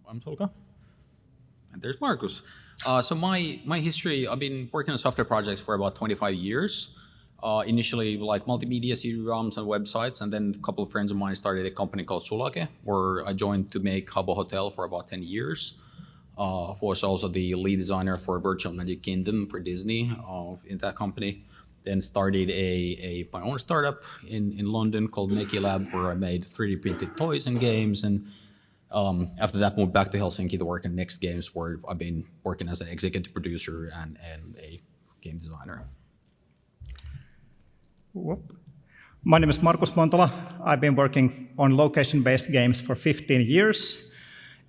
I'm Tolga. And there's Markus. So my history, I've been working on software projects for about 25 years. Initially like multimedia CD-ROMs and websites, and then a couple of friends of mine started a company called Sulake, where I joined to make Habbo Hotel for about 10 years. Was also the lead designer for Virtual Magic Kingdom for Disney in that company. Then started my own startup in London called Mekilab, where I made 3D printed toys and games. And after that, moved back to Helsinki to work on Next Games, where I've been working as an executive producer and a game designer. Whoop. My name is Markus Montola. I've been working on location-based games for 15 years.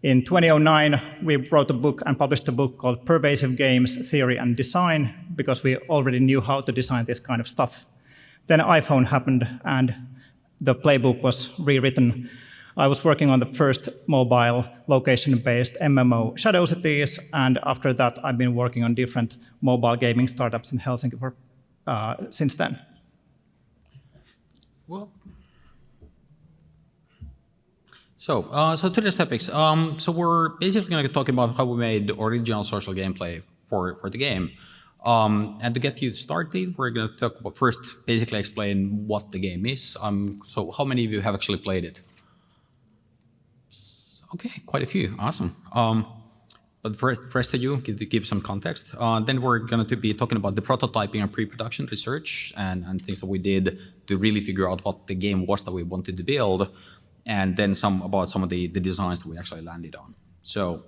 In 2009, we wrote a book and published a book called Pervasive Games, Theory and Design, because we already knew how to design this kind of stuff. Then iPhone happened and the playbook was rewritten. I was working on the first mobile location-based MMO Shadow Cities, and after that I've been working on different mobile gaming startups in Helsinki since then. Well, so today's topics. So we're basically going to talk about how we made the original social gameplay for the game. And to get you started, we're going to talk about first, basically explain what the game is. So how many of you have actually played it? Okay, quite a few. Awesome. But for the rest of you, to give some context, then we're going to be talking about the prototyping and pre-production research and things that we did to really figure out what the game was that we wanted to build, and then about some of the designs that we actually landed on. So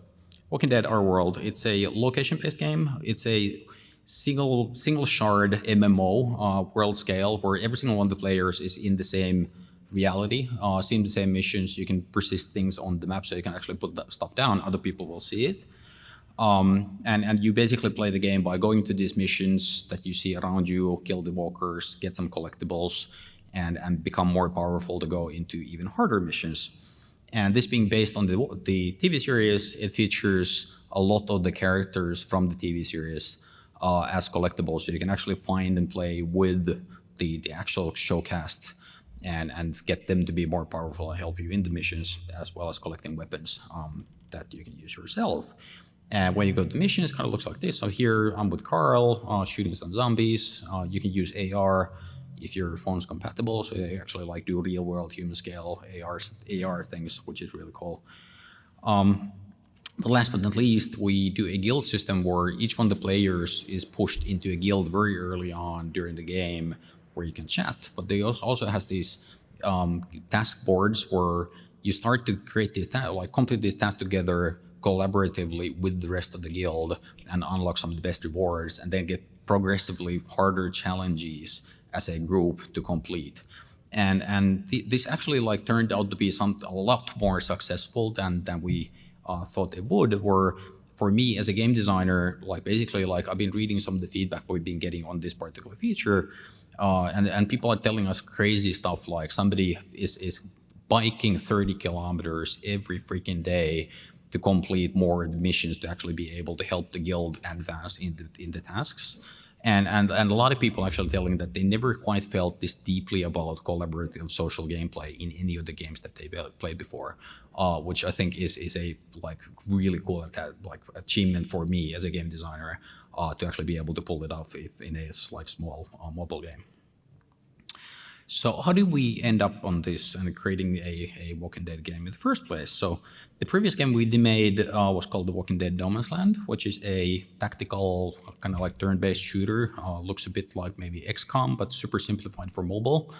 Walking Dead: Our World, it's a location-based game. It's a single shard MMO world scale where every single one of the players is in the same reality, seeing the same missions. You can persist things on the map, so you can actually put that stuff down. Other people will see it. And you basically play the game by going to these missions that you see around you, kill the walkers, get some collectibles, and become more powerful to go into even harder missions. And this being based on the TV series, it features a lot of the characters from the TV series as collectibles, so you can actually find and play with the actual show cast and get them to be more powerful and help you in the missions, as well as collecting weapons that you can use yourself. And when you go to missions, it kind of looks like this. So here I'm with Carl, shooting some zombies. You can use AR if your phone's compatible, so they actually like do real world human scale AR things, which is really cool. But last but not least, we do a guild system where each one of the players is pushed into a guild very early on during the game where you can chat. But they also has these task boards where you start to create these complete these tasks together collaboratively with the rest of the guild and unlock some of the best rewards, and then get progressively harder challenges as a group to complete. And this actually turned out to be a lot more successful than we thought it would. Where for me as a game designer, basically I've been reading some of the feedback we've been getting on this particular feature, and people are telling us crazy stuff like somebody is biking 30 kilometers every freaking day to complete more missions to actually be able to help the guild advance in the tasks. And a lot of people actually telling that they never quite felt this deeply about collaborative social gameplay in any of the games that they played before, which I think is a really cool achievement for me as a game designer to actually be able to pull it off in a small mobile game. So how did we end up on this and creating a Walking Dead game in the first place? So the previous game we made was called The Walking Dead: No Man's Land, which is a tactical kind of turn-based shooter. Looks a bit like maybe XCOM, but super simplified for mobile.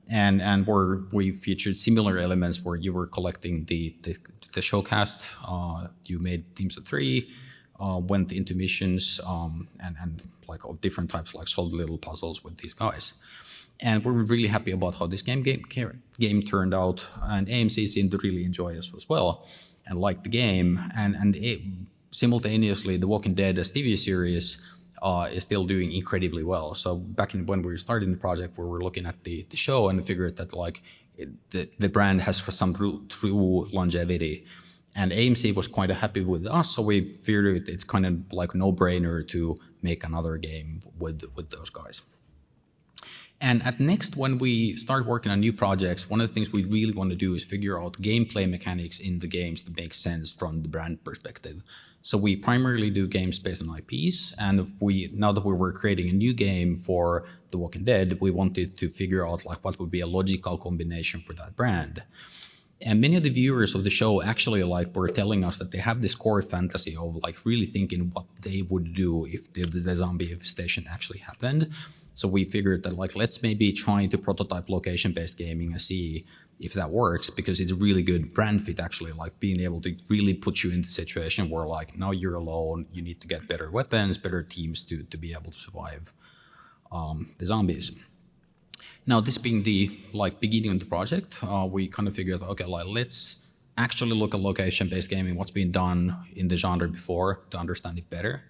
And where we featured similar elements where you were collecting the showcast. You made teams of 3, went into missions, and of different types, solved little puzzles with these guys. And we're really happy about how this game turned out, and AMC seemed to really enjoy us as well and like the game. And simultaneously, The Walking Dead as TV series is still doing incredibly well. So back when we were starting the project, we were looking at the show and figured that the brand has some true longevity. And AMC was quite happy with us, so we figured it's kind of no-brainer to make another game with those guys. And at Next, when we start working on new projects, one of the things we really want to do is figure out gameplay mechanics in the games that make sense from the brand perspective. So we primarily do games based on IPs, and now that we were creating a new game for The Walking Dead, we wanted to figure out like what would be a logical combination for that brand. And many of the viewers of the show actually like were telling us that they have this core fantasy of like really thinking what they would do if the zombie infestation actually happened. So we figured that like let's maybe try to prototype location-based gaming and see if that works, because it's a really good brand fit actually, like being able to really put you in the situation where like now you're alone, you need to get better weapons, better teams to be able to survive the zombies. Now, this being the like beginning of the project, we kind of figured, okay, like let's actually look at location-based gaming, what's been done in the genre before to understand it better,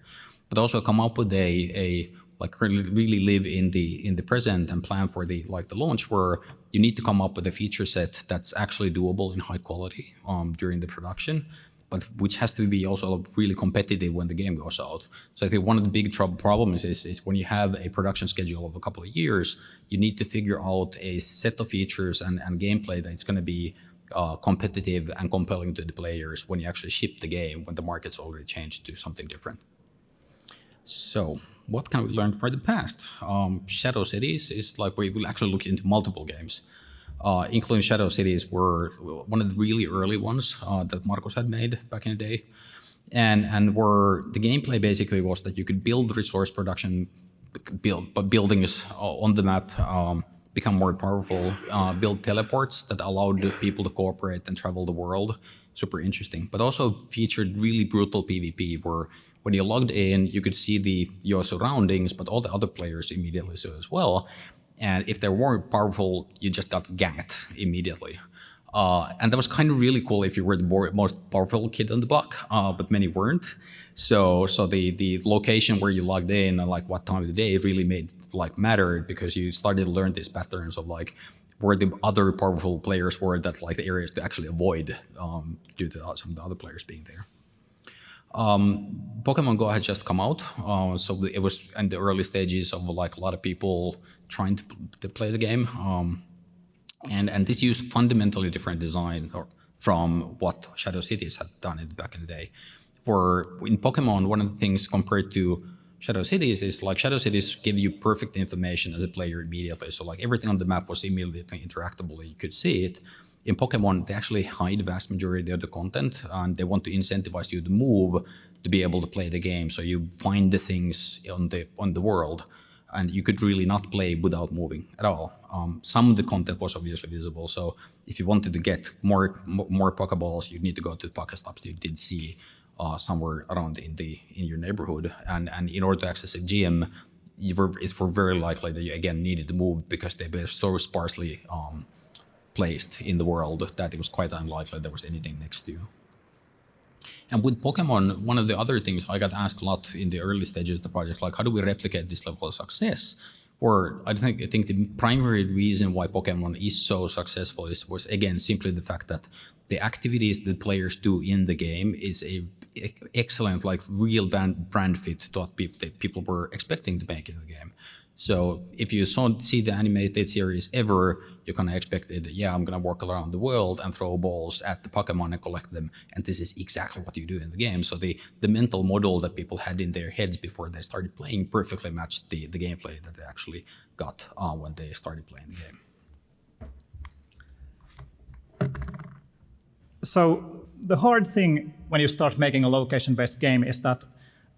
but also come up with a like really live in the present and plan for the launch, where you need to come up with a feature set that's actually doable in high quality during the production, but which has to be also really competitive when the game goes out. So I think one of the big problems is when you have a production schedule of a couple of years, you need to figure out a set of features and gameplay that's going to be competitive and compelling to the players when you actually ship the game, when the market's already changed to something different. So what can we learn from the past? Shadow Cities is like we will actually look into multiple games, including Shadow Cities were one of the really early ones that Markus had made back in the day. And where the gameplay basically was that you could build resource production, buildings on the map, become more powerful, build teleports that allowed people to cooperate and travel the world. Super interesting, but also featured really brutal PvP where when you logged in, you could see your surroundings, but all the other players immediately saw as well. And if they weren't powerful, you just got ganked immediately. And that was kind of really cool if you were the most powerful kid on the block, but many weren't. So the location where you logged in and like what time of the day really mattered, because you started to learn these patterns of like where the other powerful players were, that like the areas to actually avoid due to some of the other players being there. Pokemon Go had just come out, so it was in the early stages of like a lot of people trying to play the game, and this used fundamentally different design from what Shadow Cities had done back in the day. For in Pokemon, one of the things compared to Shadow Cities is like Shadow Cities give you perfect information as a player immediately, so like everything on the map was immediately interactable, you could see it. In Pokemon, they actually hide the vast majority of the content, and they want to incentivize you to move to be able to play the game. So you find the things on the world, and you could really not play without moving at all. Some of the content was obviously visible, so if you wanted to get more Pokeballs, you need to go to the Pokestops you did see somewhere around in your neighborhood, and in order to access a gym, it's very likely that you again needed to move because they were so sparsely placed in the world that it was quite unlikely there was anything next to you. And with Pokemon, one of the other things I got asked a lot in the early stages of the project, like how do we replicate this level of success? Or I think the primary reason why Pokemon is so successful was again simply the fact that the activities that players do in the game is a excellent like real brand fit to what people were expecting to make in the game. So if you see the animated series ever, you kind of expected, yeah, I'm going to walk around the world and throw balls at the Pokemon and collect them. And this is exactly what you do in the game. So the mental model that people had in their heads before they started playing perfectly matched the gameplay that they actually got when they started playing the game. So the hard thing when you start making a location-based game is that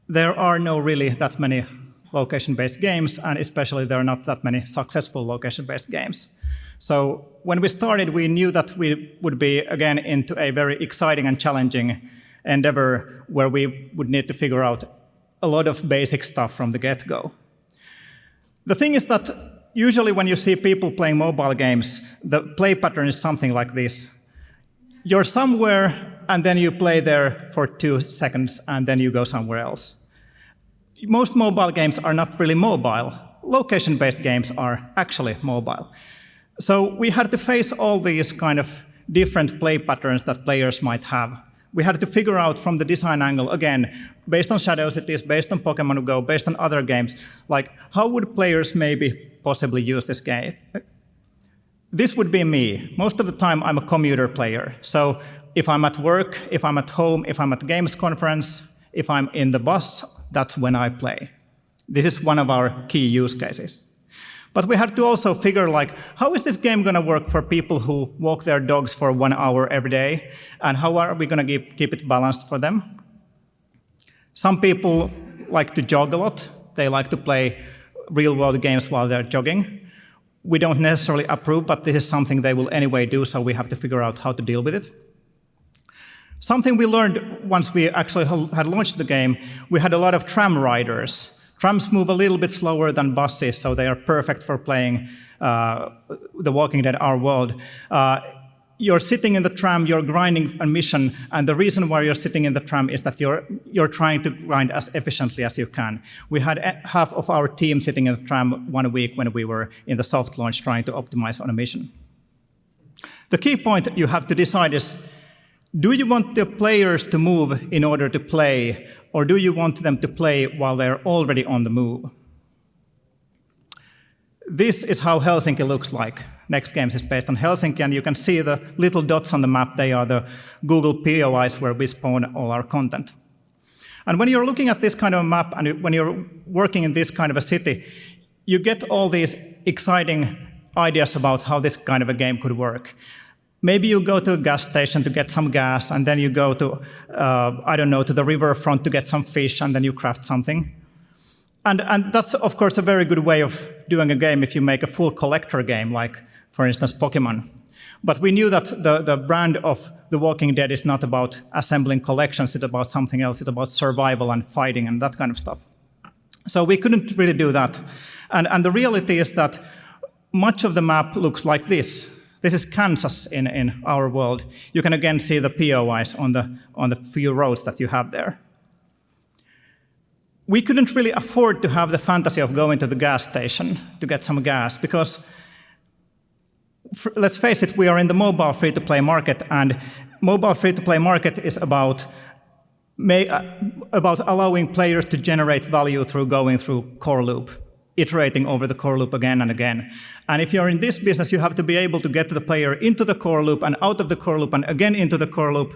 there are no really that many location-based games, and especially there are not that many successful location-based games. So when we started, we knew that we would be again into a very exciting and challenging endeavor where we would need to figure out a lot of basic stuff from the get-go. The thing is that usually when you see people playing mobile games, the play pattern is something like this. You're somewhere and then you play there for 2 seconds and then you go somewhere else. Most mobile games are not really mobile. Location-based games are actually mobile. So we had to face all these kind of different play patterns that players might have We had to figure out from the design angle, again, based on Shadow Cities, based on Pokemon Go, based on other games, like how would players maybe possibly use this game? This would be me. Most of the time, I'm a commuter player. So if I'm at work, if I'm at home, if I'm at a games conference, if I'm in the bus, that's when I play. This is one of our key use cases. But we had to also figure, like, how is this game going to work for people who walk their dogs for 1 hour every day? And how are we going to keep it balanced for them? Some people like to jog a lot. They like to play real-world games while they're jogging. We don't necessarily approve, but this is something they will anyway do, so we have to figure out how to deal with it. Something we learned once we actually had launched the game, we had a lot of tram riders. Trams move a little bit slower than buses, so they are perfect for playing The Walking Dead: Our World. You're sitting in the tram, you're grinding a mission, and the reason why you're sitting in the tram is that you're trying to grind as efficiently as you can. We had half of our team sitting in the tram 1 week when we were in the soft launch trying to optimize on a mission. The key point you have to decide is, do you want the players to move in order to play, or do you want them to play while they're already on the move? This is how Helsinki looks like. Next Games is based on Helsinki, and you can see the little dots on the map. They are the Google POIs where we spawn all our content. And when you're looking at this kind of a map, and when you're working in this kind of a city, you get all these exciting ideas about how this kind of a game could work. Maybe you go to a gas station to get some gas, and then you go to, I don't know, to the riverfront to get some fish, and then you craft something. And that's, of course, a very good way of doing a game if you make a full collector game, like, for instance, Pokemon. But we knew that the brand of The Walking Dead is not about assembling collections, it's about something else. It's about survival and fighting and that kind of stuff. So we couldn't really do that. And the reality is that much of the map looks like this. This is Kansas in our world. You can again see the POIs on the few roads that you have there. We couldn't really afford to have the fantasy of going to the gas station to get some gas because, let's face it, we are in the mobile free-to-play market, and mobile free-to-play market is about allowing players to generate value through going through core loop, iterating over the core loop again and again. And if you're in this business, you have to be able to get the player into the core loop and out of the core loop and again into the core loop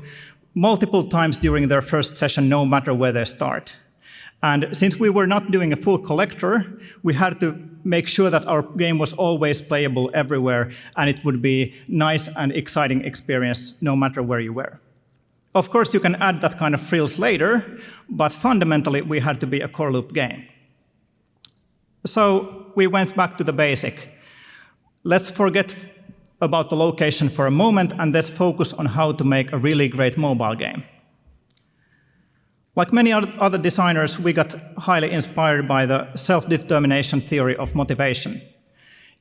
multiple times during their first session, no matter where they start. And since we were not doing a full collector, we had to make sure that our game was always playable everywhere, and it would be nice and exciting experience no matter where you were. Of course, you can add that kind of frills later, but fundamentally, we had to be a core loop game. So we went back to the basic. Let's forget about the location for a moment, and let's focus on how to make a really great mobile game. Like many other designers, we got highly inspired by the self-determination theory of motivation.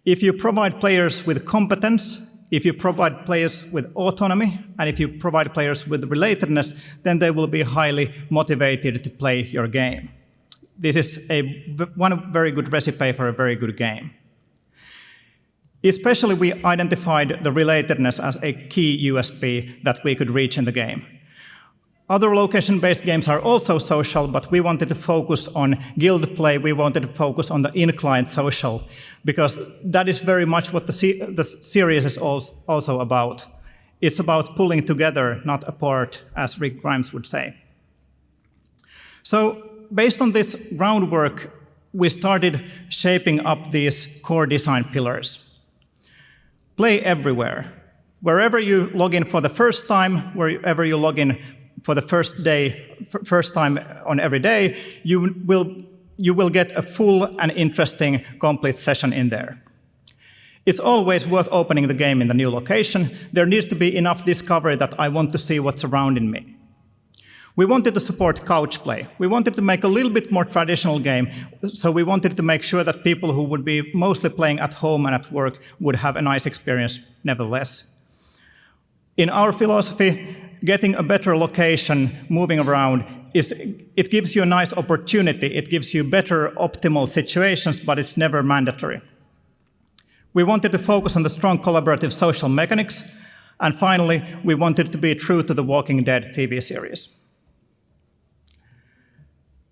If you provide players with competence, if you provide players with autonomy, and if you provide players with relatedness, then they will be highly motivated to play your game. This is one very good recipe for a very good game. Especially, we identified the relatedness as a key USP that we could reach in the game. Other location-based games are also social, but we wanted to focus on guild play. We wanted to focus on the in-client social, because that is very much what the series is also about. It's about pulling together, not apart, as Rick Grimes would say. So, based on this groundwork, we started shaping up these core design pillars. Play everywhere. Wherever you log in for the first time, wherever you log in for the first time on every day, you will get a full and interesting, complete session in there. It's always worth opening the game in the new location. There needs to be enough discovery that I want to see what's surrounding me. We wanted to support couch play. We wanted to make a little bit more traditional game, so we wanted to make sure that people who would be mostly playing at home and at work would have a nice experience nevertheless. In our philosophy, getting a better location, moving around, it gives you a nice opportunity. It gives you better optimal situations, but it's never mandatory. We wanted to focus on the strong collaborative social mechanics. And finally, we wanted to be true to the Walking Dead TV series.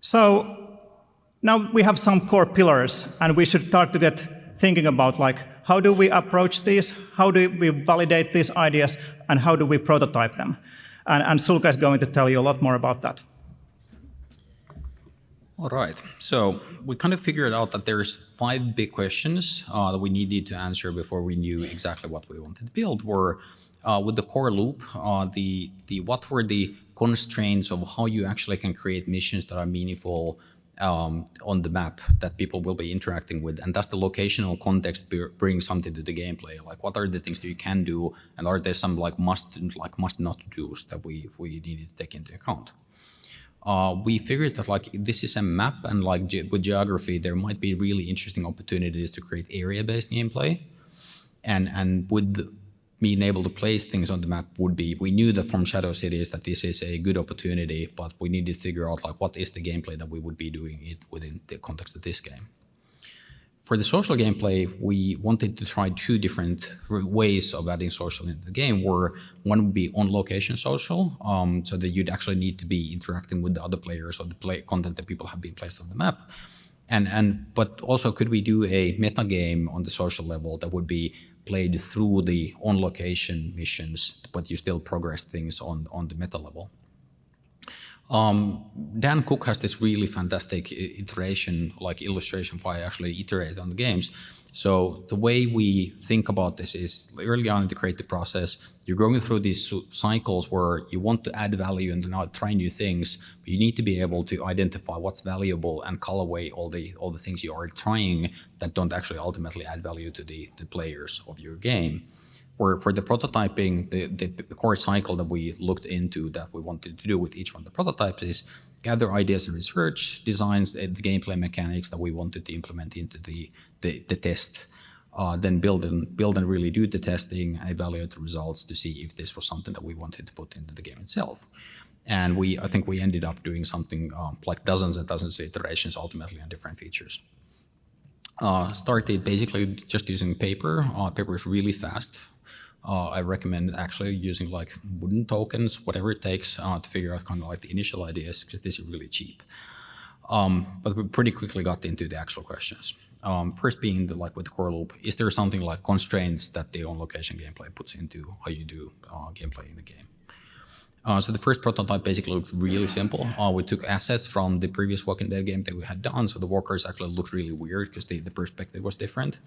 So now we have some core pillars, and we should start to get thinking about like, how do we approach these? How do we validate these ideas? And how do we prototype them? And Sulka is going to tell you a lot more about that. All right. So we kind of figured out that there's 5 big questions that we needed to answer before we knew exactly what we wanted to build. Were with the core loop, what were the constraints of how you actually can create missions that are meaningful on the map that people will be interacting with, and does the locational context bring something to the gameplay? Like, what are the things that you can do, and are there some must not do's that we needed to take into account? We figured that like this is a map, and like with geography, there might be really interesting opportunities to create area-based gameplay, and with being able to place things on the map we knew that from Shadow Cities that this is a good opportunity, but we needed to figure out like what is the gameplay that we would be doing it within the context of this game. For the social gameplay, we wanted to try 2 different ways of adding social into the game, where one would be on-location social, so that you'd actually need to be interacting with the other players or the content that people have been placed on the map. But also, could we do a meta game on the social level that would be played through the on-location missions, but you still progress things on the meta level? Dan Cook has this really fantastic illustration for how I actually iterate on the games. So the way we think about this is early on in the creative process, you're going through these cycles where you want to add value and not try new things, but you need to be able to identify what's valuable and call away all the things you are trying that don't actually ultimately add value to the players of your game. Where for the prototyping, the core cycle that we looked into that we wanted to do with each one of the prototypes is gather ideas and research, designs the gameplay mechanics that we wanted to implement into the test, then build and really do the testing and evaluate the results to see if this was something that we wanted to put into the game itself. And I think we ended up doing something like dozens and dozens of iterations ultimately on different features. Started basically just using paper. Paper is really fast. I recommend actually using like wooden tokens, whatever it takes to figure out kind of like the initial ideas, because this is really cheap. But we pretty quickly got into the actual questions. First being with the core loop, is there something like constraints that the on-location gameplay puts into how you do gameplay in the game? So the first prototype basically looked really simple. We took assets from the previous Walking Dead game that we had done, so the walkers actually looked really weird because the perspective was different.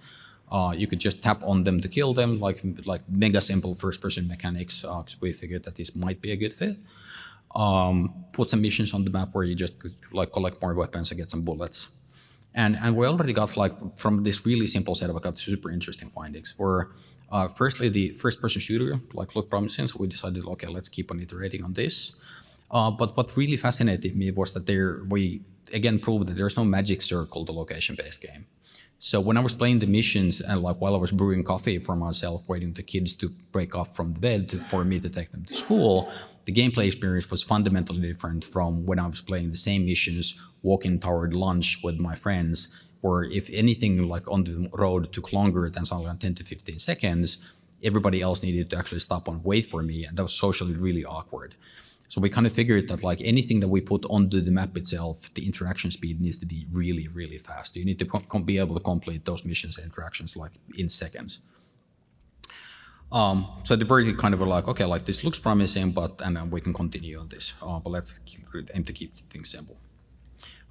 You could just tap on them to kill them, like mega simple first-person mechanics. We figured that this might be a good fit. Put some missions on the map where you just could collect more weapons and get some bullets. And we already got from this really simple setup, I got super interesting findings. Where firstly, the first-person shooter looked promising, so we decided, okay, let's keep on iterating on this. But what really fascinated me was that we again proved that there's no magic circle to location-based game. So when I was playing the missions and while I was brewing coffee for myself, waiting the kids to break off from the bed for me to take them to school, the gameplay experience was fundamentally different from when I was playing the same missions, walking toward lunch with my friends, where if anything on the road took longer than something like 10 to 15 seconds, everybody else needed to actually stop and wait for me, and that was socially really awkward. So we kind of figured that anything that we put onto the map itself, the interaction speed needs to be really, really fast. You need to be able to complete those missions and interactions in seconds. So the very kind of were okay, this looks promising, and we can continue on this. But let's aim to keep things simple.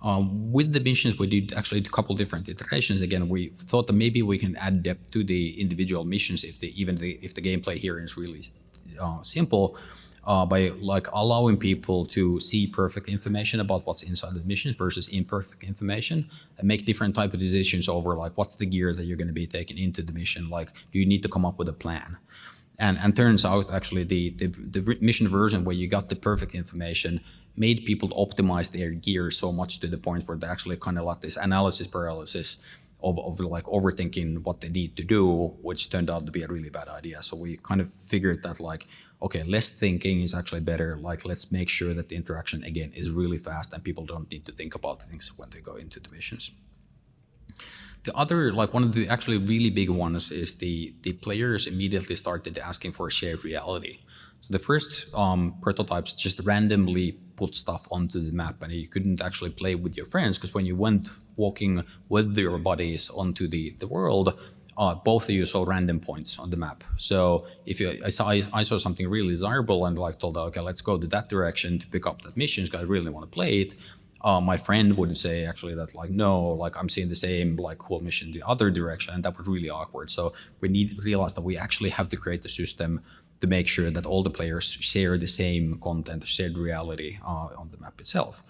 With the missions, we did actually a couple different iterations. Again, we thought that maybe we can add depth to the individual missions if the gameplay here is really simple. By allowing people to see perfect information about what's inside the mission versus imperfect information, and make different type of decisions over what's the gear that you're going to be taking into the mission. Do you need to come up with a plan? And turns out actually the mission version where you got the perfect information made people optimize their gear so much to the point where they actually kind of this analysis paralysis of overthinking what they need to do, which turned out to be a really bad idea. So we kind of figured that okay, less thinking is actually better. Let's make sure that the interaction again is really fast and people don't need to think about things when they go into the missions. The other, like one of the actually really big ones is the players immediately started asking for a shared reality. So the first prototypes just randomly put stuff onto the map, and you couldn't actually play with your friends because when you went walking with your buddies onto the world, both of you saw random points on the map. So if I saw something really desirable and like told, okay, let's go to that direction to pick up that mission because I really want to play it. My friend would say actually that like, no, like I'm seeing the same like cool mission the other direction, and that was really awkward. So we need to realize that we actually have to create the system to make sure that all the players share the same content, shared reality on the map itself.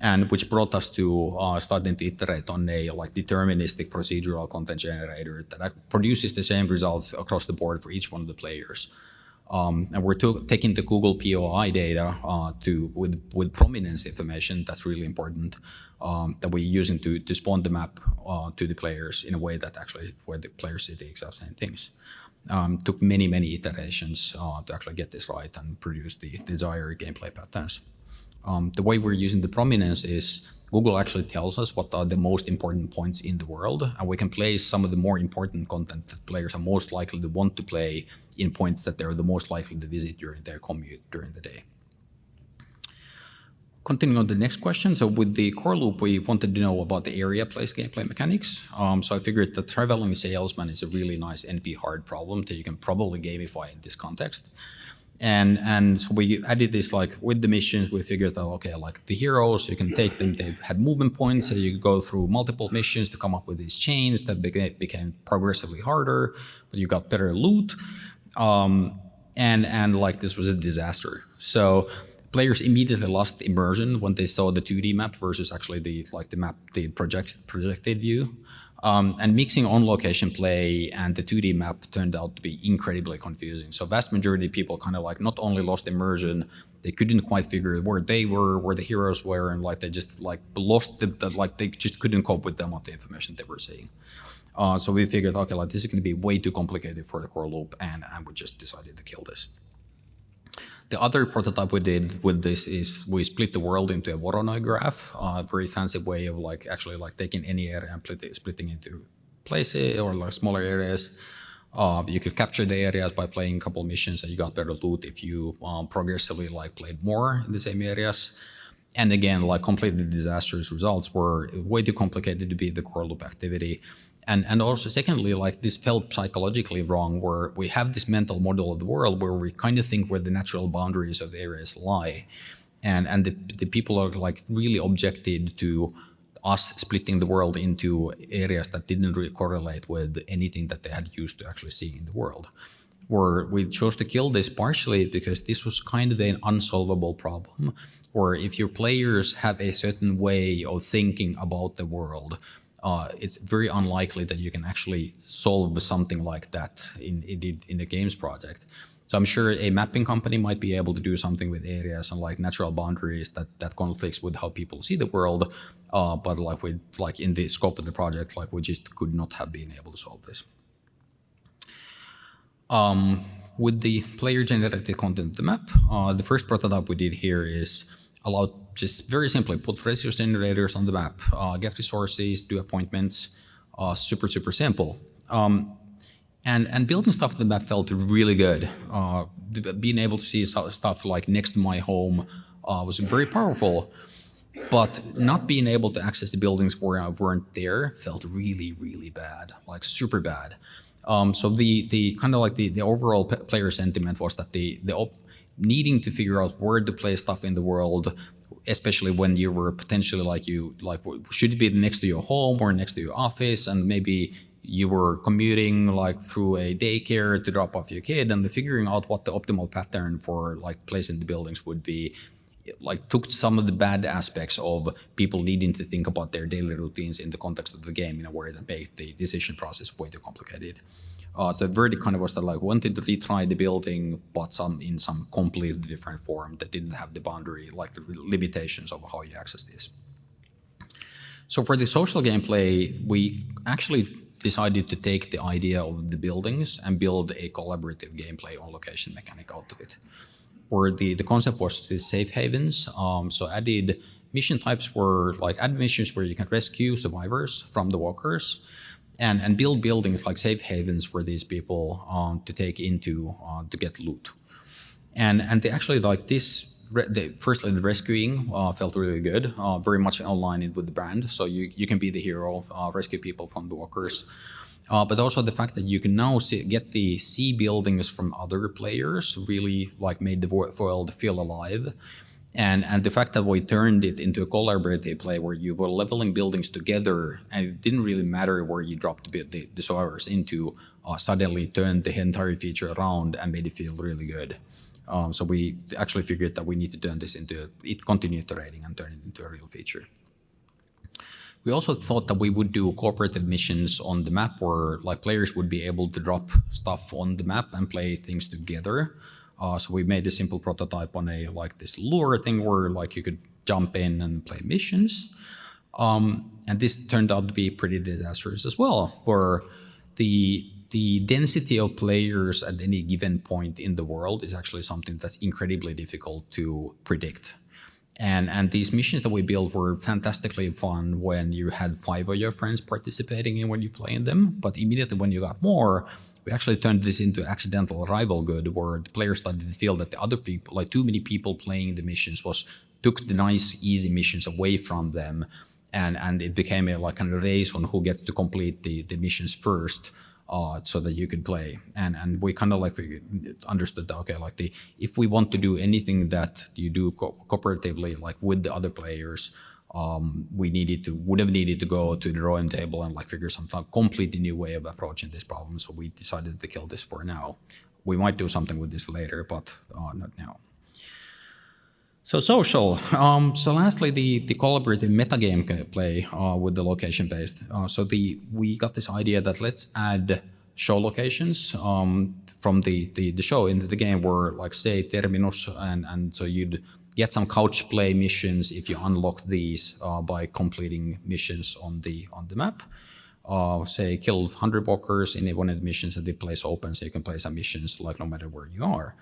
And which brought us to starting to iterate on a like deterministic procedural content generator that produces the same results across the board for each one of the players. And we're taking the Google POI data with prominence information that's really important that we're using to spawn the map to the players in a way that actually where the players see the exact same things. Took many iterations to actually get this right and produce the desired gameplay patterns. The way we're using the prominence is Google actually tells us what are the most important points in the world, and we can place some of the more important content that players are most likely to want to play in points that they're the most likely to visit during their commute during the day. Continuing on the next question, so with the core loop, we wanted to know about the area place gameplay mechanics. So I figured that traveling salesman is a really nice NP hard problem that you can probably gamify in this context. And so we added this like with the missions, we figured out, okay, like the heroes, you can take them, they had movement points, so you go through multiple missions to come up with these chains that became progressively harder, but you got better loot. And like this was a disaster. So players immediately lost immersion when they saw the 2D map versus actually the projected view. And mixing on-location play and the 2D map turned out to be incredibly confusing. So vast majority of people kind of like not only lost immersion, they couldn't quite figure where they were, where the heroes were, and like they just like lost like they just couldn't cope with them on the information they were seeing. So we figured, okay, like this is going to be way too complicated for the core loop, and we just decided to kill this. The other prototype we did with this is we split the world into a Voronoi graph, a very fancy way of like actually like taking any area and splitting into places or like smaller areas. You could capture the areas by playing a couple missions, and you got better loot if you progressively like played more in the same areas. And again, like completely disastrous results were way too complicated to be the core loop activity. And also secondly, like this felt psychologically wrong, where we have this mental model of the world where we kind of think where the natural boundaries of the areas lie. And the people are like really objected to us splitting the world into areas that didn't really correlate with anything that they had used to actually see in the world. Where we chose to kill this partially because this was kind of an unsolvable problem, where if your players have a certain way of thinking about the world, it's very unlikely that you can actually solve something like that in a games project. So I'm sure a mapping company might be able to do something with areas and like natural boundaries that conflicts with how people see the world, but like in the scope of the project, like we just could not have been able to solve this. With the player-generated content of the map, the first prototype we did here is allow just very simply put resource generators on the map, get resources, do appointments, super simple. And building stuff on the map felt really good. Being able to see stuff like next to my home was very powerful, but not being able to access the buildings where I weren't there felt really bad, like super bad. So the kind of like the overall player sentiment was that the needing to figure out where to place stuff in the world, especially when you were potentially should it be next to your home or next to your office, and maybe you were commuting like through a daycare to drop off your kid, and figuring out what the optimal pattern for like placing the buildings would be, like took some of the bad aspects of people needing to think about their daily routines in the context of the game in a way that made the decision process way too complicated. So the verdict kind of was that like wanted to retry the building, but in some completely different form that didn't have the boundary, like the limitations of how you access this. So for the social gameplay, we actually decided to take the idea of the buildings and build a collaborative gameplay on location mechanic out of it. Where the concept was the safe havens, so added mission types were like add missions where you can rescue survivors from the walkers, and build buildings like safe havens for these people to take into to get loot. And they actually like this. Firstly, the rescuing felt really good, very much aligned with the brand. So you can be the hero, rescue people from the walkers. But also the fact that you can now get the see buildings from other players really like made the world feel alive. And the fact that we turned it into a collaborative play where you were leveling buildings together and it didn't really matter where you dropped the survivors into, suddenly turned the entire feature around and made it feel really good. So we actually figured that we need to turn this into, it continued iterating and turn it into a real feature. We also thought that we would do cooperative missions on the map where like players would be able to drop stuff on the map and play things together. So we made a simple prototype on a like this lure thing where like you could jump in and play missions. And this turned out to be pretty disastrous as well, where the density of players at any given point in the world is actually something that's incredibly difficult to predict. And these missions that we built were fantastically fun when you had 5 of your friends participating in when you play in them. But immediately when you got more, we actually turned this into accidental rival good, where the players started to feel that the other people, like too many people playing the missions, took the nice, easy missions away from them. And it became a like kind of race on who gets to complete the missions first. So that you could play, and we kind of like understood that okay, like if we want to do anything that you do cooperatively, like with the other players, we would have needed to go to the drawing table and like figure some completely new way of approaching this problem. So we decided to kill this for now. We might do something with this later, but not now. So social. So lastly, the collaborative metagame play with the location-based. We got this idea that let's add show locations from the show into the game where like say Terminus, and so you'd get some couch play missions if you unlock these by completing missions on the map. Say kill 100 walkers in one of the missions and the place open, so you can play some missions like no matter where you are.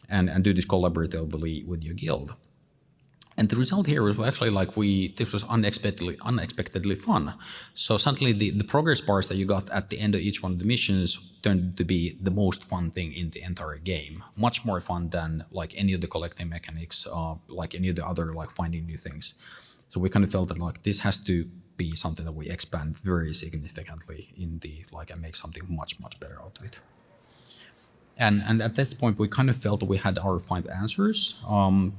And do this collaboratively with your guild. And the result here was actually like this was unexpectedly fun. So suddenly the progress bars that you got at the end of each one of the missions turned to be the most fun thing in the entire game. Much more fun than like any of the collecting mechanics, like any of the other like finding new things. So we kind of felt that like this has to be something that we expand very significantly in the like and make something much better out of it. And at this point, we kind of felt that we had our 5 answers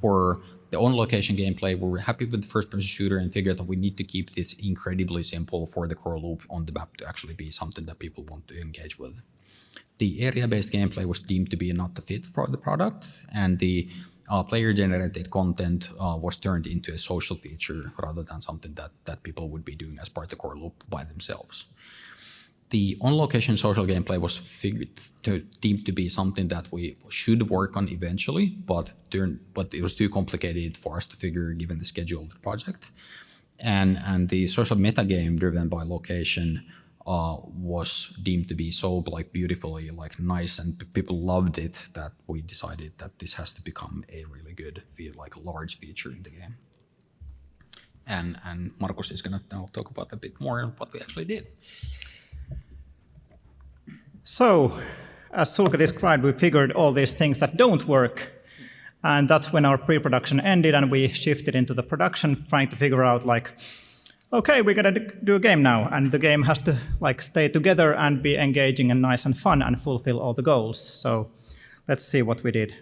for the on-location gameplay. We were happy with the first-person shooter and figured that we need to keep this incredibly simple for the core loop on the map to actually be something that people want to engage with. The area-based gameplay was deemed to be not the fit for the product, and the player-generated content was turned into a social feature rather than something that people would be doing as part of the core loop by themselves. The on-location social gameplay was deemed to be something that we should work on eventually, but it was too complicated for us to figure given the schedule of the project. And the social metagame driven by location was deemed to be so like beautifully like nice, and people loved it that we decided that this has to become a really good like large feature in the game. And Markus is gonna now talk about a bit more on what we actually did. So, as Sulka described, we figured all these things that don't work. And that's when our pre-production ended and we shifted into the production, trying to figure out like, okay, we gotta do a game now. And the game has to like stay together and be engaging and nice and fun and fulfill all the goals. So let's see what we did.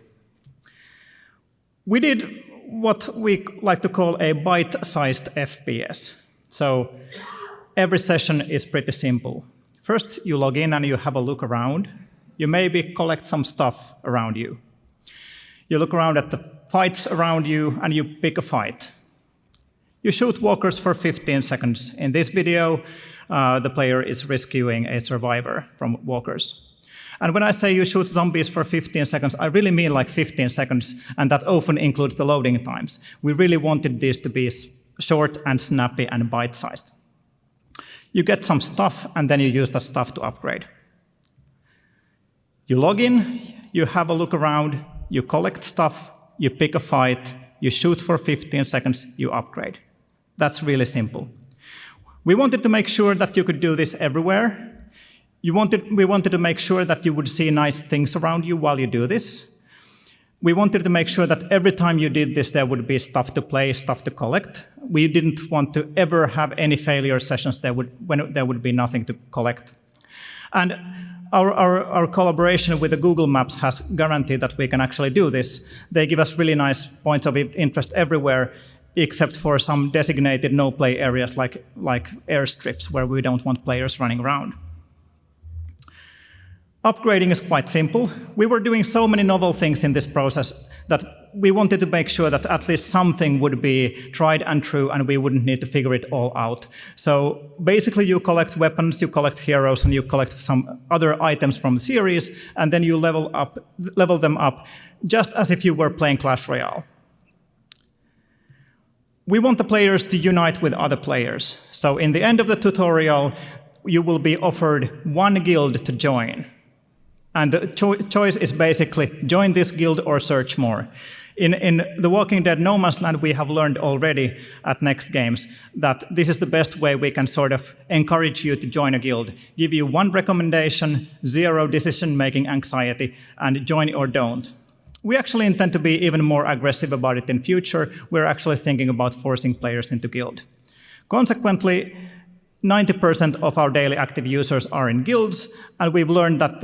We did what we like to call a bite-sized FPS. So every session is pretty simple. First, you log in and you have a look around. You maybe collect some stuff around you. You look around at the fights around you and you pick a fight. You shoot walkers for 15 seconds. In this video, the player is rescuing a survivor from walkers. And when I say you shoot zombies for 15 seconds, I really mean like 15 seconds, and that often includes the loading times. We really wanted these to be short and snappy and bite-sized. You get some stuff, and then you use that stuff to upgrade. You log in, you have a look around, you collect stuff, you pick a fight, you shoot for 15 seconds, you upgrade. That's really simple. We wanted to make sure that you could do this everywhere. We wanted to make sure that you would see nice things around you while you do this. We wanted to make sure that every time you did this, there would be stuff to play, stuff to collect. We didn't want to ever have any failure sessions when there would be nothing to collect. And our collaboration with the Google Maps has guaranteed that we can actually do this. They give us really nice points of interest everywhere, except for some designated no-play areas like airstrips where we don't want players running around. Upgrading is quite simple. We were doing so many novel things in this process that we wanted to make sure that at least something would be tried and true and we wouldn't need to figure it all out. So basically you collect weapons, you collect heroes, and you collect some other items from the series, and then you level them up just as if you were playing Clash Royale. We want the players to unite with other players. So in the end of the tutorial, you will be offered one guild to join. And the choice is basically join this guild or search more. In The Walking Dead No Man's Land, we have learned already at Next Games that this is the best way we can sort of encourage you to join a guild. Give you one recommendation, 0 decision-making anxiety, and join or don't. We actually intend to be even more aggressive about it in future. We're actually thinking about forcing players into guild. Consequently, 90% of our daily active users are in guilds, and we've learned that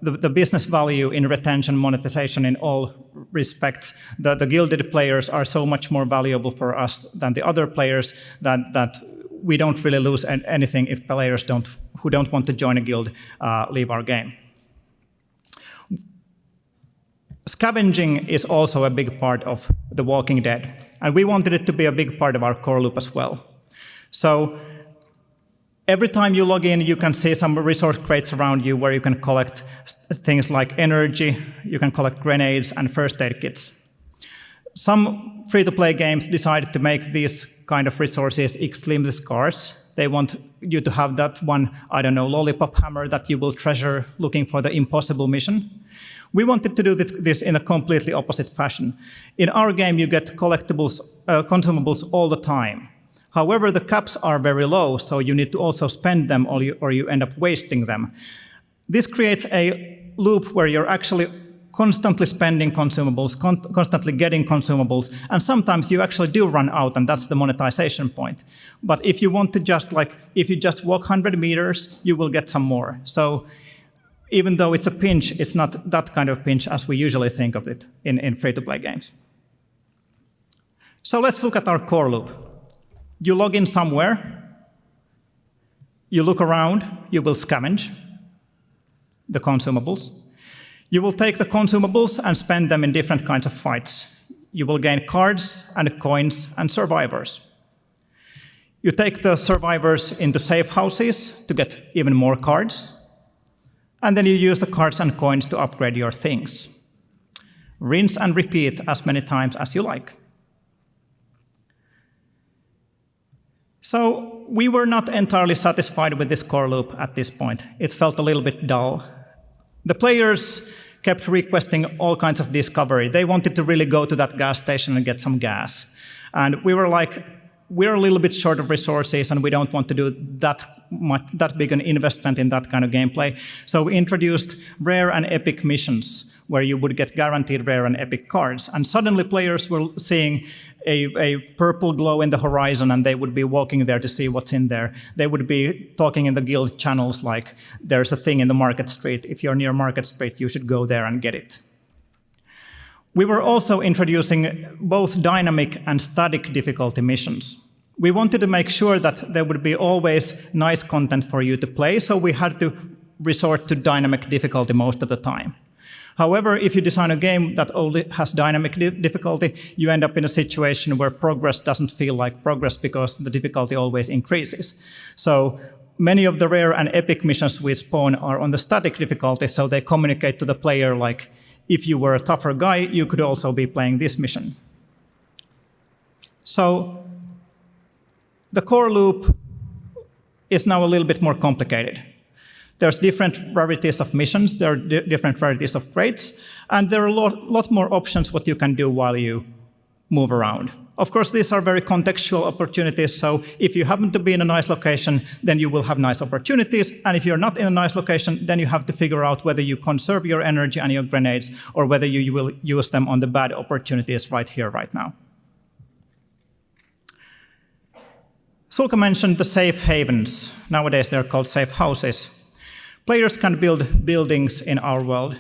the business value in retention, monetization in all respects, the gilded players are so much more valuable for us than the other players that we don't really lose anything if players who don't want to join a guild leave our game. Scavenging is also a big part of The Walking Dead, and we wanted it to be a big part of our core loop as well. So every time you log in, you can see some resource crates around you where you can collect things like energy, you can collect grenades and first aid kits. Some free-to-play games decided to make these kind of resources extremely scarce. They want you to have that one, I don't know, lollipop hammer that you will treasure looking for the impossible mission. We wanted to do this in a completely opposite fashion. In our game, you get collectibles, consumables all the time. However, the caps are very low, so you need to also spend them or you end up wasting them. This creates a loop where you're actually constantly spending consumables, constantly getting consumables, and sometimes you actually do run out, and that's the monetization point. But if you want to if you just walk 100 meters, you will get some more. So even though it's a pinch, it's not that kind of pinch as we usually think of it in free-to-play games. So let's look at our core loop. You log in somewhere, you look around, you will scavenge the consumables. You will take the consumables and spend them in different kinds of fights. You will gain cards and coins and survivors. You take the survivors into safe houses to get even more cards, and then you use the cards and coins to upgrade your things. Rinse and repeat as many times as you like. So we were not entirely satisfied with this core loop at this point. It felt a little bit dull. The players kept requesting all kinds of discovery. They wanted to really go to that gas station and get some gas. And we were like, we're a little bit short of resources and we don't want to do that big an investment in that kind of gameplay. So we introduced rare and epic missions where you would get guaranteed rare and epic cards. And suddenly players were seeing a purple glow in the horizon and they would be walking there to see what's in there. They would be talking in the guild channels like, there's a thing in the Market Street. If you're near Market Street, you should go there and get it. We were also introducing both dynamic and static difficulty missions. We wanted to make sure that there would be always nice content for you to play, so we had to resort to dynamic difficulty most of the time. However, if you design a game that only has dynamic difficulty, you end up in a situation where progress doesn't feel like progress because the difficulty always increases. So many of the rare and epic missions we spawn are on the static difficulty, so they communicate to the player like, if you were a tougher guy, you could also be playing this mission. So the core loop is now a little bit more complicated. There's different varieties of missions, there are different varieties of crates, and there are a lot more options what you can do while you move around. Of course, these are very contextual opportunities, so if you happen to be in a nice location, then you will have nice opportunities, and if you're not in a nice location, then you have to figure out whether you conserve your energy and your grenades, or whether you will use them on the bad opportunities right here, right now. Sulka mentioned the safe havens. Nowadays, they're called safe houses. Players can build buildings in our world.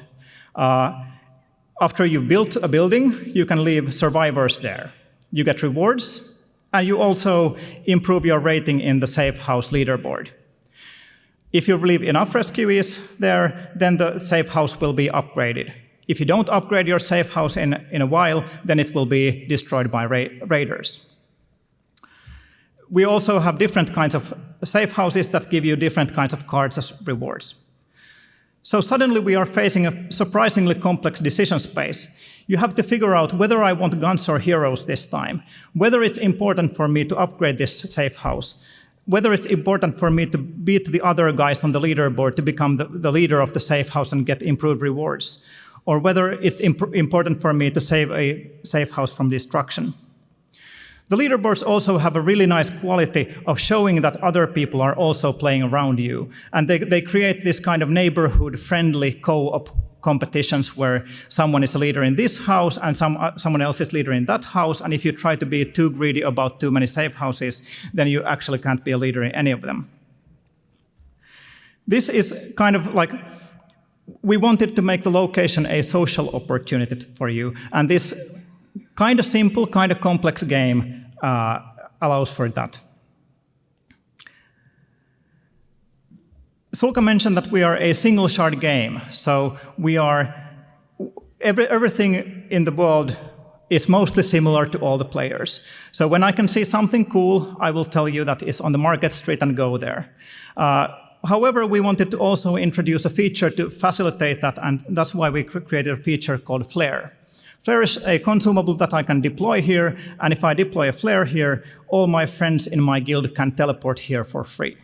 After you've built a building, you can leave survivors there. You get rewards, and you also improve your rating in the safe house leaderboard. If you leave enough rescuees there, then the safe house will be upgraded. If you don't upgrade your safe house in a while, then it will be destroyed by raiders. We also have different kinds of safe houses that give you different kinds of cards as rewards. So suddenly we are facing a surprisingly complex decision space. You have to figure out whether I want guns or heroes this time, whether it's important for me to upgrade this safe house, whether it's important for me to beat the other guys on the leaderboard to become the leader of the safe house and get improved rewards, or whether it's important for me to save a safe house from destruction. The leaderboards also have a really nice quality of showing that other people are also playing around you. And they create this kind of neighborhood-friendly co-op competitions where someone is a leader in this house and someone else is leader in that house. And if you try to be too greedy about too many safe houses, then you actually can't be a leader in any of them. This is kind of like, we wanted to make the location a social opportunity for you. And this kind of simple, kind of complex game allows for that. Sulka mentioned that we are a single shard game, so we are everything in the world is mostly similar to all the players. So when I can see something cool, I will tell you that it's on the Market Street and go there. However, we wanted to also introduce a feature to facilitate that, and that's why we created a feature called Flare. Flare is a consumable that I can deploy here, and if I deploy a flare here, all my friends in my guild can teleport here for free.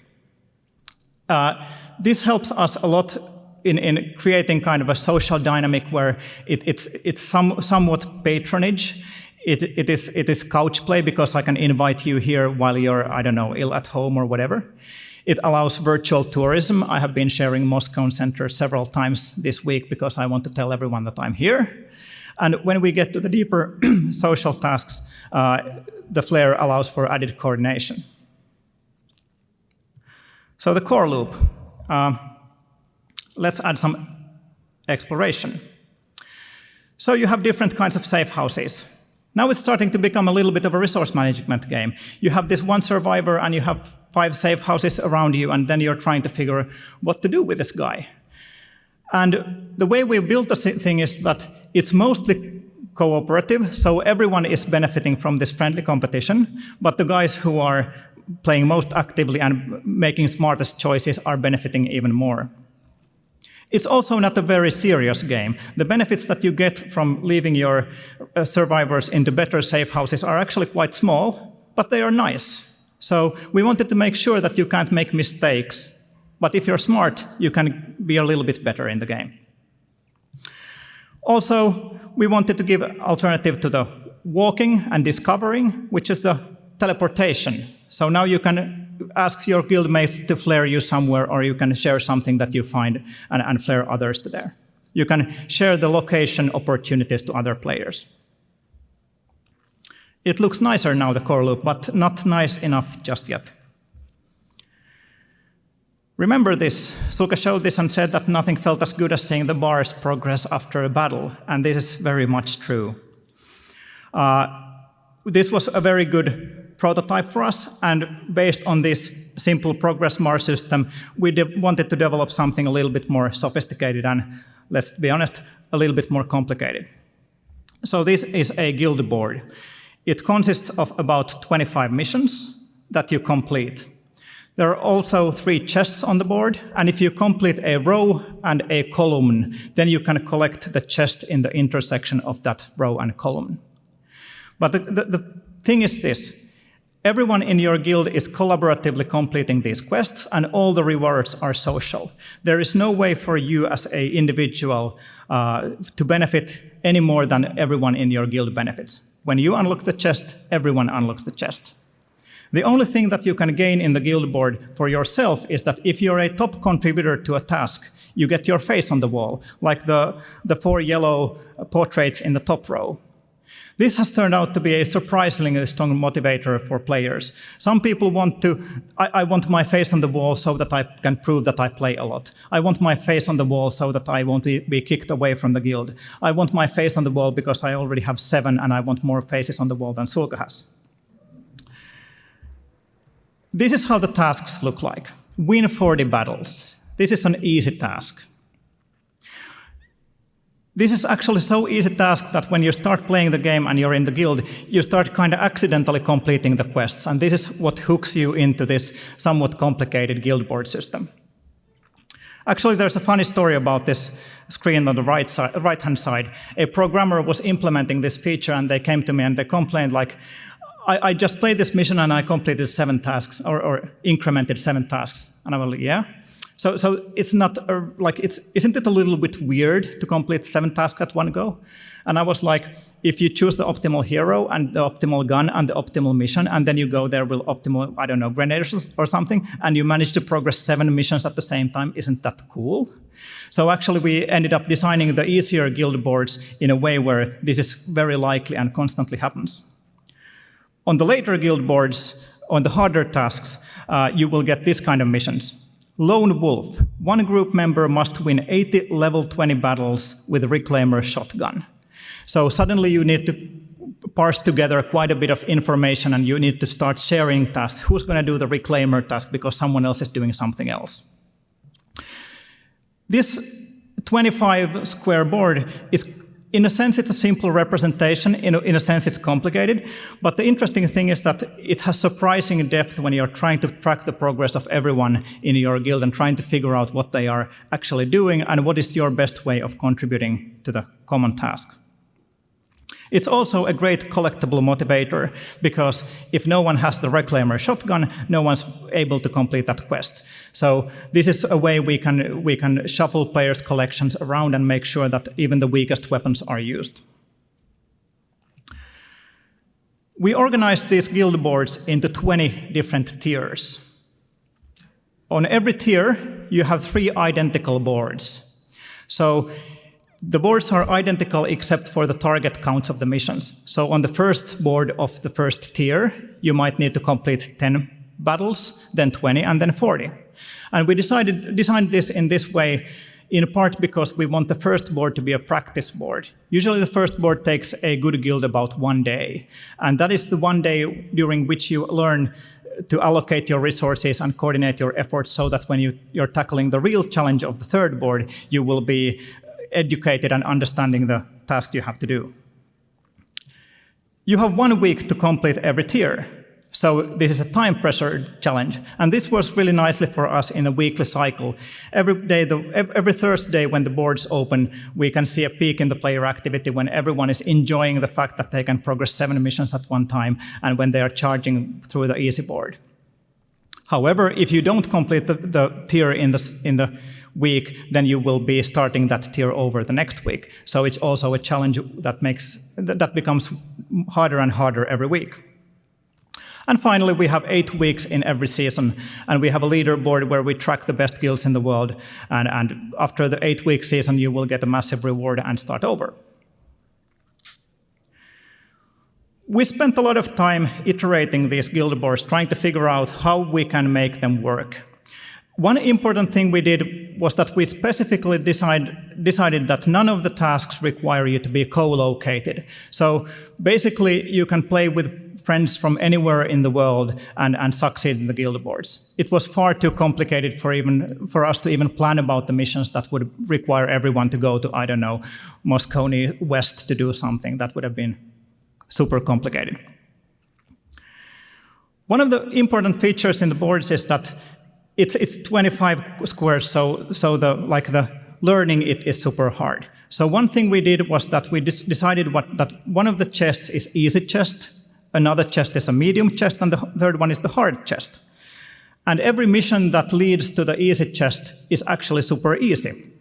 This helps us a lot in creating kind of a social dynamic where it's somewhat patronage. It is couch play because I can invite you here while you're, I don't know, ill at home or whatever. It allows virtual tourism. I have been sharing Moscow Center several times this week because I want to tell everyone that I'm here. And when we get to the deeper social tasks, the Flare allows for added coordination. So the core loop. Let's add some exploration. So you have different kinds of safe houses. Now it's starting to become a little bit of a resource management game. You have this one survivor and you have 5 safe houses around you, and then you're trying to figure what to do with this guy. And the way we built the thing is that it's mostly cooperative, so everyone is benefiting from this friendly competition, but the guys who are playing most actively and making smartest choices are benefiting even more. It's also not a very serious game. The benefits that you get from leaving your survivors into better safe houses are actually quite small, but they are nice. So we wanted to make sure that you can't make mistakes, but if you're smart, you can be a little bit better in the game. Also, we wanted to give an alternative to the walking and discovering, which is the teleportation. So now you can ask your guildmates to flare you somewhere, or you can share something that you find and flare others to there. You can share the location opportunities to other players. It looks nicer now, the core loop, but not nice enough just yet. Remember this, Sulka showed this and said that nothing felt as good as seeing the bars progress after a battle, and this is very much true. This was a very good prototype for us, and based on this simple progress bar system, we wanted to develop something a little bit more sophisticated and, let's be honest, a little bit more complicated. So this is a guild board. It consists of about 25 missions that you complete. There are also 3 chests on the board, and if you complete a row and a column, then you can collect the chest in the intersection of that row and column. But the thing is this. Everyone in your guild is collaboratively completing these quests, and all the rewards are social. There is no way for you as an individual to benefit any more than everyone in your guild benefits. When you unlock the chest, everyone unlocks the chest. The only thing that you can gain in the guild board for yourself is that if you're a top contributor to a task, you get your face on the wall, like the 4 yellow portraits in the top row. This has turned out to be a surprisingly strong motivator for players. Some people I want my face on the wall so that I can prove that I play a lot. I want my face on the wall so that I won't be kicked away from the guild. I want my face on the wall because I already have 7 and I want more faces on the wall than Sulka has. This is how the tasks look like. Win 40 battles. This is an easy task. This is actually so easy task that when you start playing the game and you're in the guild, you start kind of accidentally completing the quests. And this is what hooks you into this somewhat complicated guild board system. Actually, there's a funny story about this screen on the right-hand side. A programmer was implementing this feature and they came to me and they complained like, I just played this mission and I completed 7 tasks or incremented 7 tasks. And I was like, yeah. So it's not isn't it a little bit weird to complete 7 tasks at one go? And I was like, if you choose the optimal hero and the optimal gun and the optimal mission, and then you go there with optimal, I don't know, grenades or something, and you manage to progress 7 missions at the same time, isn't that cool? So actually we ended up designing the easier guild boards in a way where this is very likely and constantly happens. On the later guild boards, on the harder tasks, you will get this kind of missions. Lone Wolf. One group member must win 80 level 20 battles with a Reclaimer shotgun. So suddenly you need to parse together quite a bit of information and you need to start sharing tasks. Who's going to do the Reclaimer task because someone else is doing something else? This 25 square board is, in a sense, it's a simple representation. In a sense, it's complicated. But the interesting thing is that it has surprising depth when you're trying to track the progress of everyone in your guild and trying to figure out what they are actually doing and what is your best way of contributing to the common task. It's also a great collectible motivator because if no one has the Reclaimer shotgun, no one's able to complete that quest. So this is a way we can shuffle players' collections around and make sure that even the weakest weapons are used. We organized these guild boards into 20 different tiers. On every tier, you have 3 identical boards. So the boards are identical except for the target counts of the missions. So on the first board of the first tier, you might need to complete 10 battles, then 20, and then 40. And we designed this in this way in part because we want the first board to be a practice board. Usually the first board takes a good guild about 1 day. And that is the 1 day during which you learn to allocate your resources and coordinate your efforts so that when you're tackling the real challenge of the third board, you will be educated and understanding the task you have to do. You have 1 week to complete every tier. So this is a time pressure challenge. And this works really nicely for us in a weekly cycle. Every Thursday when the boards open, we can see a peak in the player activity when everyone is enjoying the fact that they can progress 7 missions at one time and when they are charging through the easy board. However, if you don't complete the tier in the week, then you will be starting that tier over the next week. So it's also a challenge that becomes harder and harder every week. And finally, we have 8 weeks in every season, and we have a leaderboard where we track the best guilds in the world. And after the 8-week season, you will get a massive reward and start over. We spent a lot of time iterating these guild boards, trying to figure out how we can make them work. One important thing we did was that we specifically decided that none of the tasks require you to be co-located. So basically, you can play with friends from anywhere in the world and succeed in the guild boards. It was far too complicated for us to even plan about the missions that would require everyone to go to, I don't know, Moscone West to do something. That would have been super complicated. One of the important features in the boards is that it's 25 squares, so the learning it is super hard. So one thing we did was that we decided that one of the chests is easy chest, another chest is a medium chest, and the third one is the hard chest. And every mission that leads to the easy chest is actually super easy.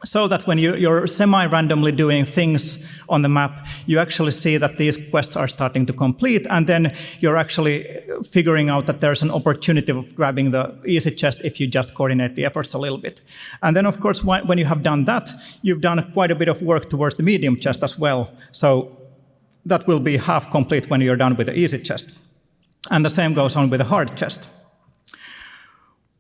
so that when you're semi-randomly doing things on the map, you actually see that these quests are starting to complete, and then you're actually figuring out that there's an opportunity of grabbing the easy chest if you just coordinate the efforts a little bit. And then, of course, when you have done that, you've done quite a bit of work towards the medium chest as well. So that will be half complete when you're done with the easy chest. And the same goes on with the hard chest.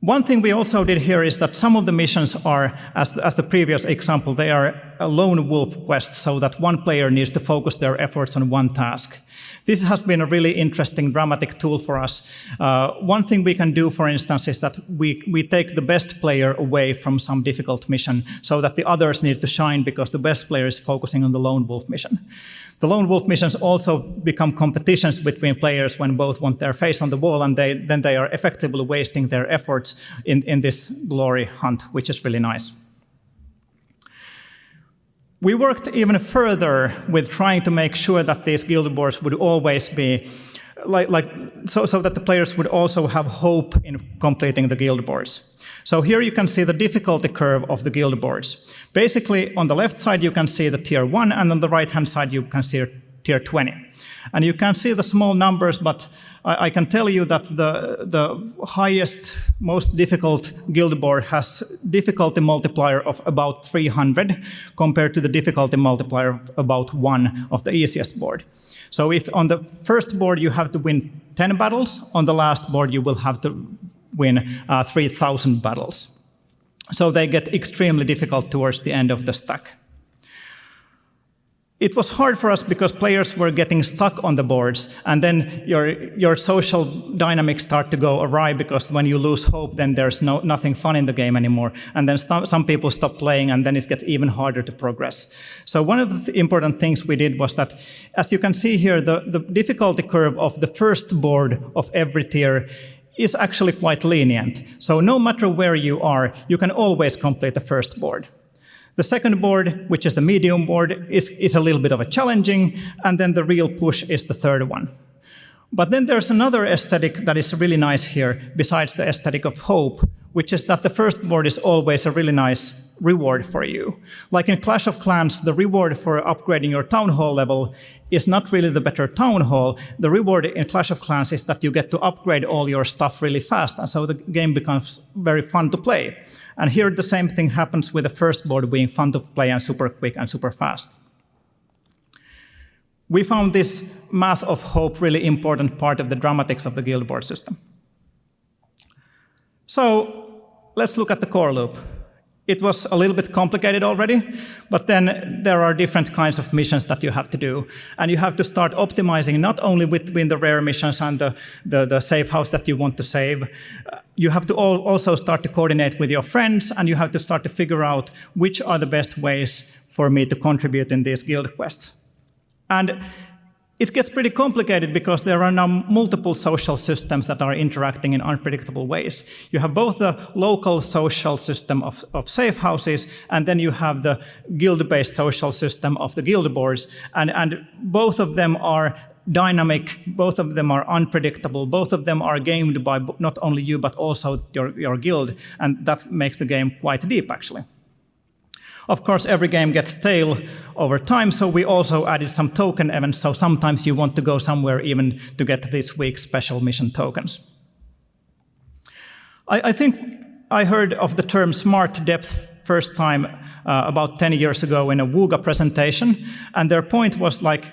One thing we also did here is that some of the missions are, as the previous example, they are a lone wolf quest, so that one player needs to focus their efforts on one task. This has been a really interesting dramatic tool for us. One thing we can do, for instance, is that we take the best player away from some difficult mission so that the others need to shine because the best player is focusing on the lone wolf mission. The lone wolf missions also become competitions between players when both want their face on the wall, and then they are effectively wasting their efforts in this glory hunt, which is really nice. We worked even further with trying to make sure that these guild boards would always be so that the players would also have hope in completing the guild boards. So here you can see the difficulty curve of the guild boards. Basically, on the left side you can see the tier 1, and on the right-hand side you can see tier 20. And you can see the small numbers, but I can tell you that the highest, most difficult guild board has difficulty multiplier of about 300 compared to the difficulty multiplier of about 1 of the easiest board. So if on the first board you have to win 10 battles, on the last board you will have to win 3,000 battles. So they get extremely difficult towards the end of the stack. It was hard for us because players were getting stuck on the boards, and then your social dynamics start to go awry, because when you lose hope, then there's nothing fun in the game anymore, and then some people stop playing, and then it gets even harder to progress. So one of the important things we did was that, as you can see here, the difficulty curve of the first board of every tier is actually quite lenient. So no matter where you are, you can always complete the first board. The second board, which is the medium board, is a little bit of a challenging, and then the real push is the third one. But then there's another aesthetic that is really nice here, besides the aesthetic of hope, which is that the first board is always a really nice reward for you. Like in Clash of Clans, the reward for upgrading your town hall level is not really the better town hall. The reward in Clash of Clans is that you get to upgrade all your stuff really fast, and so the game becomes very fun to play. And here the same thing happens with the first board being fun to play and super quick and super fast. We found this math of hope really important part of the dramatics of the guild board system. So let's look at the core loop. It was a little bit complicated already, but then there are different kinds of missions that you have to do. And you have to start optimizing not only between the rare missions and the safe house that you want to save. You have to also start to coordinate with your friends, and you have to start to figure out which are the best ways for me to contribute in these guild quests. And it gets pretty complicated because there are now multiple social systems that are interacting in unpredictable ways. You have both the local social system of safe houses, and then you have the guild-based social system of the guild boards. And both of them are dynamic, both of them are unpredictable, both of them are gamed by not only you, but also your guild. And that makes the game quite deep, actually. Of course, every game gets stale over time, so we also added some token events, so sometimes you want to go somewhere even to get this week's special mission tokens. I think I heard of the term smart depth first time about 10 years ago in a Wooga presentation, and their point was like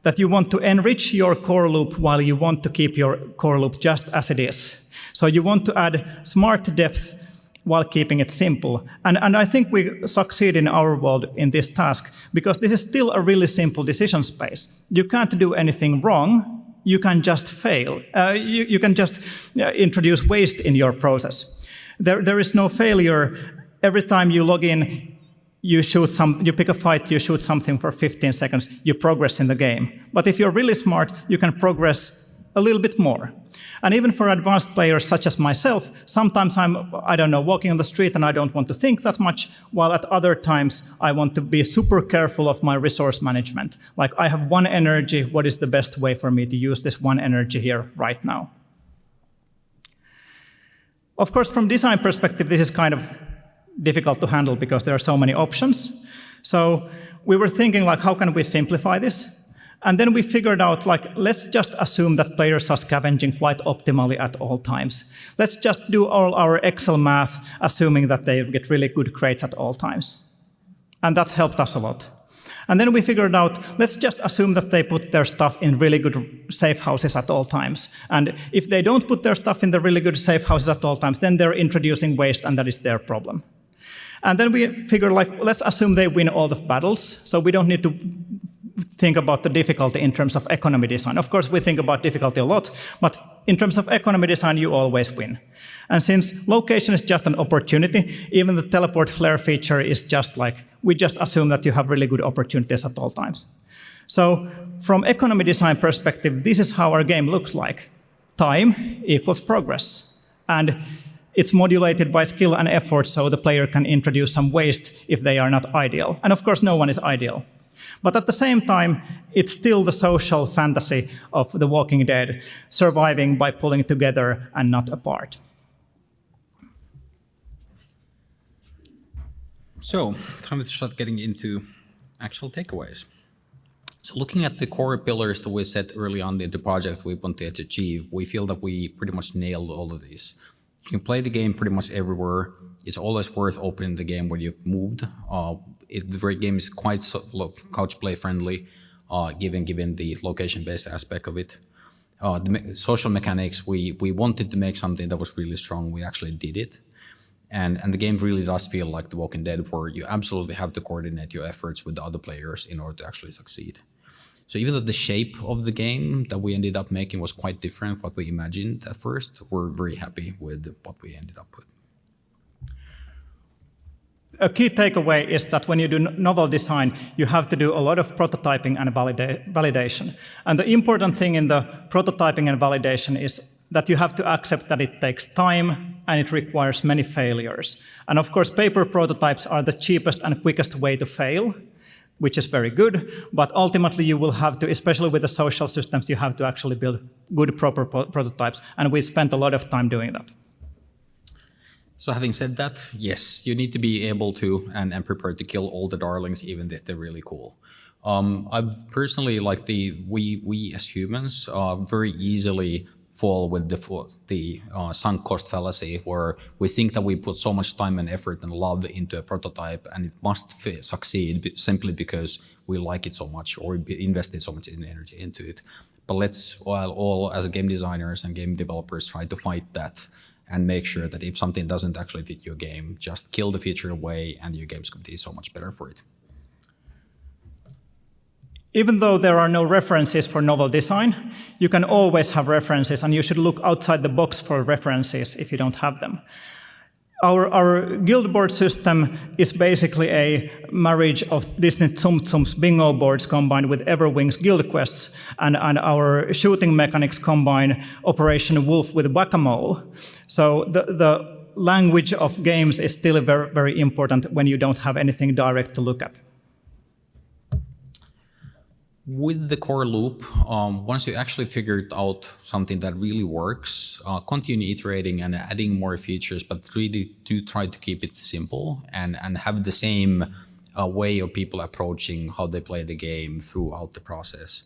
that you want to enrich your core loop while you want to keep your core loop just as it is. So you want to add smart depth while keeping it simple. And I think we succeed in our world in this task, because this is still a really simple decision space. You can't do anything wrong, you can just fail. You can just introduce waste in your process. There is no failure. Every time you log in, you pick a fight, you shoot something for 15 seconds, you progress in the game. But if you're really smart, you can progress a little bit more. And even for advanced players such as myself, sometimes I'm walking on the street and I don't want to think that much, while at other times I want to be super careful of my resource management. Like, I have 1 energy, what is the best way for me to use this 1 energy here right now? Of course, from design perspective, this is kind of difficult to handle because there are so many options. So we were thinking like, how can we simplify this? And then we figured out like, let's just assume that players are scavenging quite optimally at all times. Let's just do all our Excel math, assuming that they get really good grades at all times. And that helped us a lot. And then we figured out, let's just assume that they put their stuff in really good safe houses at all times. And if they don't put their stuff in the really good safe houses at all times, then they're introducing waste and that is their problem. And then we figured like, let's assume they win all the battles. So we don't need to think about the difficulty in terms of economy design. Of course, we think about difficulty a lot, but in terms of economy design, you always win. And since location is just an opportunity, even the teleport flare feature is just like, we just assume that you have really good opportunities at all times. So from economy design perspective, this is how our game looks like. Time equals progress. And it's modulated by skill and effort, so the player can introduce some waste if they are not ideal. And of course, no one is ideal. But at the same time, it's still the social fantasy of The Walking Dead, surviving by pulling together and not apart. So, time to start getting into actual takeaways. So looking at the core pillars that we set early on in the project we wanted to achieve, we feel that we pretty much nailed all of these. You can play the game pretty much everywhere. It's always worth opening the game when you've moved. The game is quite couch play friendly, given the location-based aspect of it. The social mechanics, we wanted to make something that was really strong. We actually did it. And the game really does feel like The Walking Dead, where you absolutely have to coordinate your efforts with the other players in order to actually succeed. So even though the shape of the game that we ended up making was quite different from what we imagined at first, we're very happy with what we ended up with. A key takeaway is that when you do novel design, you have to do a lot of prototyping and validation. And the important thing in the prototyping and validation is that you have to accept that it takes time and it requires many failures. And of course, paper prototypes are the cheapest and quickest way to fail, which is very good, but ultimately you will have to, especially with the social systems, you have to actually build good, proper prototypes, and we spent a lot of time doing that. So having said that, yes, you need to be able to and prepared to kill all the darlings, even if they're really cool. I've personally, like we as humans, very easily fall with the sunk cost fallacy, where we think that we put so much time and effort and love into a prototype and it must succeed simply because we like it so much or we invested so much energy into it. But let's all as game designers and game developers try to fight that and make sure that if something doesn't actually fit your game, just kill the feature away and your game's going to be so much better for it. Even though there are no references for novel design, you can always have references, and you should look outside the box for references if you don't have them. Our guild board system is basically a marriage of Disney Tsum Tsum's bingo boards combined with Everwing's guild quests, and our shooting mechanics combine Operation Wolf with Whack-A-Mole. So the language of games is still very, very important when you don't have anything direct to look at. With the core loop, once you actually figured out something that really works, continue iterating and adding more features, but really do try to keep it simple and have the same way of people approaching how they play the game throughout the process.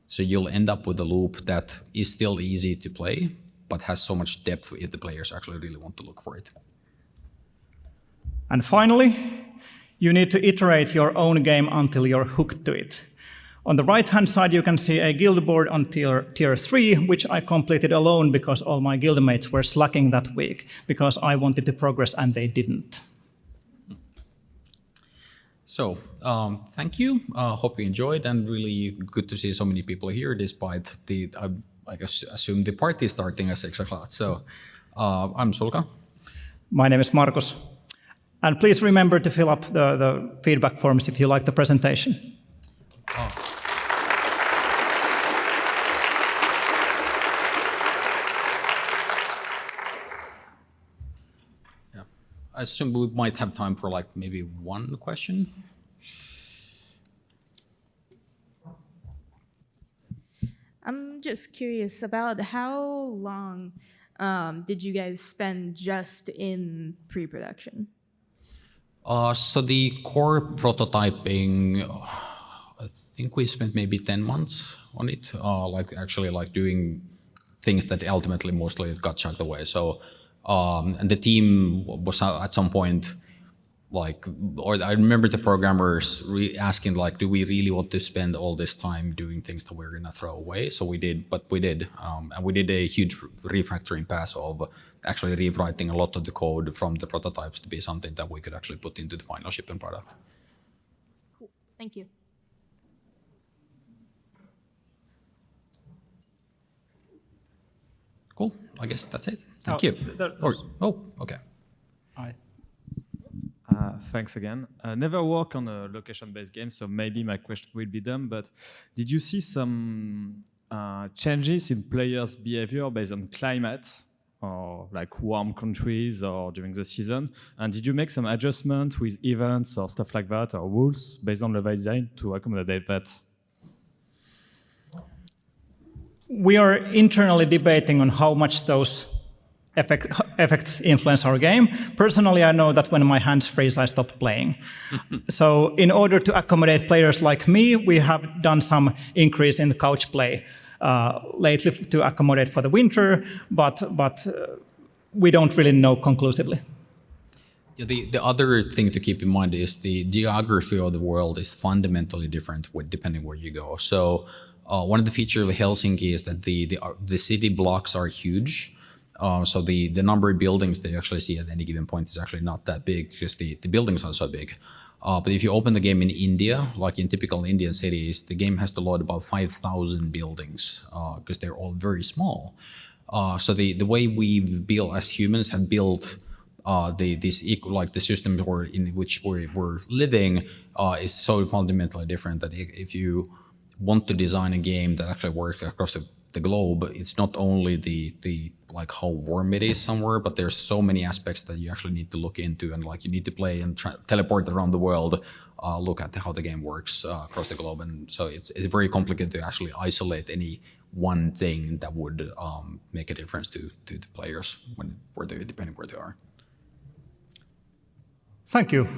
So you'll end up with a loop that is still easy to play, but has so much depth if the players actually really want to look for it. And finally, you need to iterate your own game until you're hooked to it. On the right-hand side, you can see a guild board on tier 3, which I completed alone because all my guildmates were slacking that week, because I wanted to progress and they didn't. So, thank you. Hope you enjoyed, and really good to see so many people here despite I assume the party starting at 6 o'clock. So, I'm Sulka. My name is Markus. And please remember to fill up the feedback forms if you like the presentation. I assume we might have time for like maybe one question. I'm just curious about how long did you guys spend just in pre-production? So the core prototyping, I think we spent maybe 10 months on it, like doing things that ultimately mostly got chucked away. So, and the team was at some point or I remember the programmers asking like, do we really want to spend all this time doing things that we're gonna throw away? So we did, and we did a huge refactoring pass of actually rewriting a lot of the code from the prototypes to be something that we could actually put into the final shipping product. Cool. Thank you. Cool. I guess that's it. Thank you. Okay. Thanks again. Never work on a location-based game, so maybe my question will be dumb, but did you see some changes in players' behavior based on climate, or like warm countries or during the season? And did you make some adjustment with events or stuff like that, or rules based on level design to accommodate that? We are internally debating on how much those effects influence our game. Personally, I know that when my hands freeze, I stop playing. So in order to accommodate players like me, we have done some increase in the couch play lately to accommodate for the winter, but we don't really know conclusively. Yeah, the other thing to keep in mind is the geography of the world is fundamentally different depending where you go. So one of the features of Helsinki is that the city blocks are huge. So the number of buildings that you actually see at any given point is actually not that big because the buildings are so big. But if you open the game in India, like in typical Indian cities, the game has to load about 5,000 buildings because they're all very small. So the way we've built as humans have built the system in which we're living is so fundamentally different that if you want to design a game that actually works across the globe, it's not only the like how warm it is somewhere, but there's so many aspects that you actually need to look into, and like you need to play and teleport around the world, look at how the game works across the globe, and so it's very complicated to actually isolate any one thing that would make a difference to the players depending where they are. Thank you.